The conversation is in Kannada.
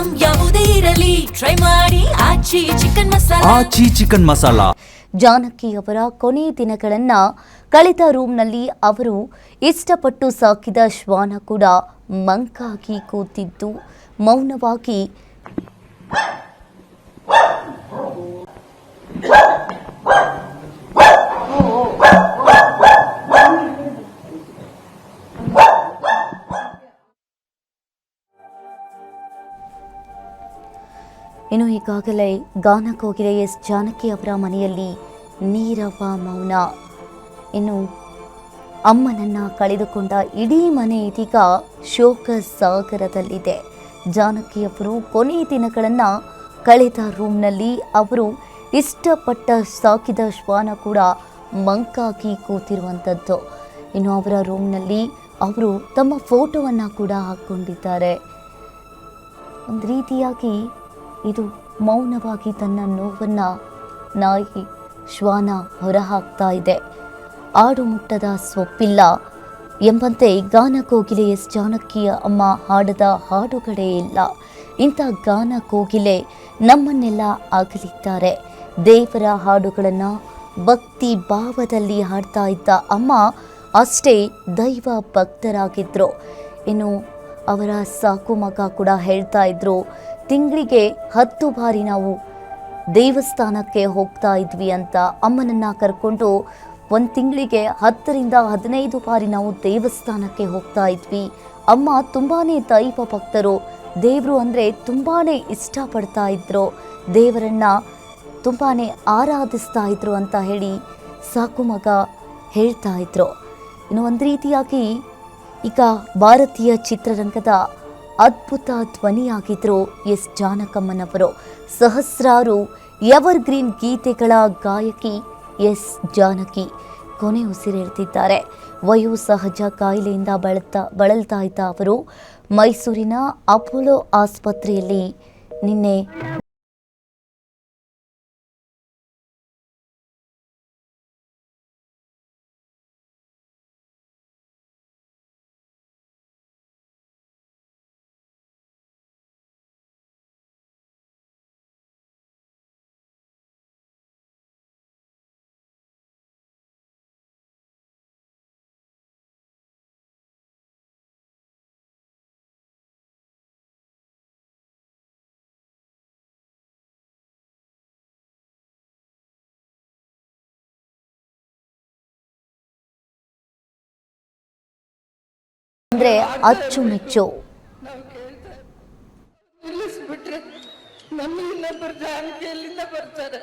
ಐಟಂ ಯಾವುದೇ ಇರಲಿ ಟ್ರೈ ಮಾಡಿ ಆಚಿ ಚಿಕನ್ ಮಸಾಲಾ. ಜಾನಕಿ ಅವರ ಕೊನೆ ದಿನಗಳನ್ನ ಕಳೆದ ರೂಮ್ನಲ್ಲಿ ಅವರು ಇಷ್ಟಪಟ್ಟು ಸಾಕಿದ ಶ್ವಾನ ಕೂಡ ಮಂಕಾಗಿ ಕೂತಿದ್ದು ಮೌನವಾಗಿ ಇನ್ನು ಈಗಾಗಲೇ ಗಾನಕೋಗಿಲೆ ಎಸ್ ಜಾನಕಿ ಅವರ ಮನೆಯಲ್ಲಿ ನೀರವ ಮೌನ. ಇನ್ನು ಅಮ್ಮನನ್ನ ಕಳೆದುಕೊಂಡ ಇಡೀ ಮನೆ ಇದೀಗ ಶೋಕ ಸಾಗರದಲ್ಲಿದೆ. ಜಾನಕಿಯವರು ಕೊನೆ ದಿನಗಳನ್ನು ಕಳೆದ ರೂಮ್ನಲ್ಲಿ ಅವರು ಇಷ್ಟಪಟ್ಟ ಸಾಕಿದ ಶ್ವಾನ ಕೂಡ ಮಂಕಾಗಿ ಕೂತಿರುವಂಥದ್ದು. ಇನ್ನು ಅವರ ರೂಮ್ನಲ್ಲಿ ಅವರು ತಮ್ಮ ಫೋಟೋವನ್ನು ಕೂಡ ಹಾಕ್ಕೊಂಡಿದ್ದಾರೆ. ಒಂದು ರೀತಿಯಾಗಿ ಇದು ಮೌನವಾಗಿ ತನ್ನ ನೋವನ್ನು ನಾಯಿ ಶ್ವಾನ ಹೊರಹಾಕ್ತಾ ಇದೆ. ಆಡು ಮುಟ್ಟದ ಸೊಪ್ಪಿಲ್ಲ ಎಂಬಂತೆ ಗಾನಕೋಗಿಲೆ ಎಸ್ ಜಾನಕಿಯ ಅಮ್ಮ ಹಾಡದ ಹಾಡುಗಳೇ ಇಲ್ಲ. ಇಂಥ ಗಾನಕೋಗಿಲೆ ನಮ್ಮನ್ನೆಲ್ಲ ಅಗಲಿದ್ದಾರೆ. ದೇವರ ಹಾಡುಗಳನ್ನು ಭಕ್ತಿ ಭಾವದಲ್ಲಿ ಹಾಡ್ತಾ ಇದ್ದ ಅಮ್ಮ ಅಷ್ಟೇ ದೈವ ಭಕ್ತರಾಗಿದ್ದರು. ಇನ್ನು ಅವರ ಸಾಕು ಮಗ ಕೂಡ ಹೇಳ್ತಾ ಇದ್ರು, ತಿಂಗಳಿಗೆ 10 ಬಾರಿ ನಾವು ದೇವಸ್ಥಾನಕ್ಕೆ ಹೋಗ್ತಾ ಇದ್ವಿ ಅಂತ. ಅಮ್ಮನನ್ನು ಕರ್ಕೊಂಡು ಒಂದು ತಿಂಗಳಿಗೆ 10 ರಿಂದ 15 ಬಾರಿ ನಾವು ದೇವಸ್ಥಾನಕ್ಕೆ ಹೋಗ್ತಾ ಇದ್ವಿ. ಅಮ್ಮ ತುಂಬಾ ದೈವ ಭಕ್ತರು, ದೇವರು ಅಂದರೆ ತುಂಬಾ ಇಷ್ಟಪಡ್ತಾ ಇದ್ರು, ದೇವರನ್ನು ತುಂಬಾ ಆರಾಧಿಸ್ತಾ ಇದ್ರು ಅಂತ ಹೇಳಿ ಸಾಕು ಮಗ ಹೇಳ್ತಾ ಇದ್ರು. ಇನ್ನು ಒಂದು ರೀತಿಯಾಗಿ ಈಗ ಭಾರತೀಯ ಚಿತ್ರರಂಗದ ಅದ್ಭುತ ಧ್ವನಿಯಾಗಿದ್ದರು ಎಸ್ ಜಾನಕಮ್ಮನವರು. ಸಹಸ್ರಾರು ಎವರ್ಗ್ರೀನ್ ಗೀತೆಗಳ ಗಾಯಕಿ ಎಸ್ ಜಾನಕಿ ಕೊನೆ ಉಸಿರೆಳ್ತಿದ್ದಾರೆ. ವಯೋಸಹಜ ಕಾಯಿಲೆಯಿಂದ ಬಳಲ್ತಾ ಇದ್ದ ಅವರು ಮೈಸೂರಿನ ಅಪೋಲೋ ಆಸ್ಪತ್ರೆಯಲ್ಲಿ ನಿನ್ನೆ ಅಂದ್ರೆ ಅಚ್ಚುಮೆಚ್ಚು. ನಿಲ್ಲಿಸ್ಬಿಟ್ರೆ ನಮ್ಗೆ ಇನ್ನೊಬ್ಬರು ಜಾನಕಿ ಎಲ್ಲಿಂದ ಬರ್ತಾರೆ?